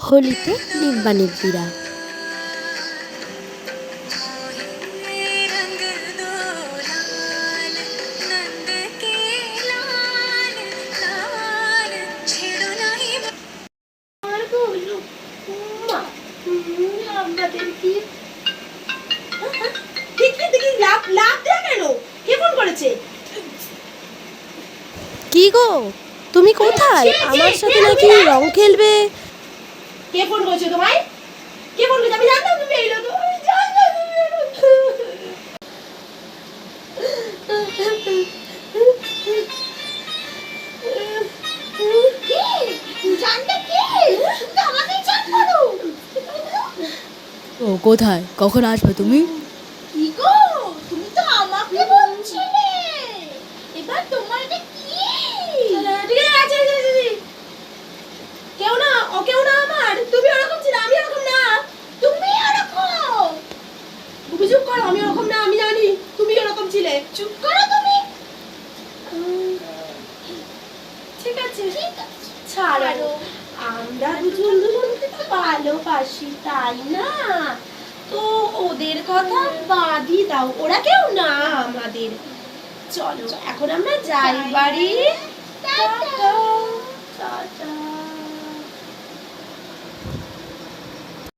হোলিতে নিব্বা নিব্বিরা। কি গো, তুমি কোথায়? আমার সাথে নাকি রং খেলবে? কে ফোন করেছে তোমায়? কে ফোন করেছে? আমি জানতাম তুমি এই লোক। ও কোথায়, কখন আসবে তুমি? কি গো, তুমি তো আমাকে বলছিলে, এবার তোমার এটা কি? ঠিক আছে, কেউ না, ও কেউ না আমার। তুমি ওরকম ছিলে, আমি ওরকম না। তুমি ওরকম। চুপ করো, আমি ওরকম না, আমি জানি তুমি ওরকম ছিলে। চুপ করো তুমি। ঠিক আছে, ছাড়ো। আমরা দুজন দুজনকে তো ভালোবাসি, তাই না? তো ওদের কথা বাদই দাও, ওরা কেউ না আমাদের। চলো এখন আমরা যাই বাড়ি। Tata tata.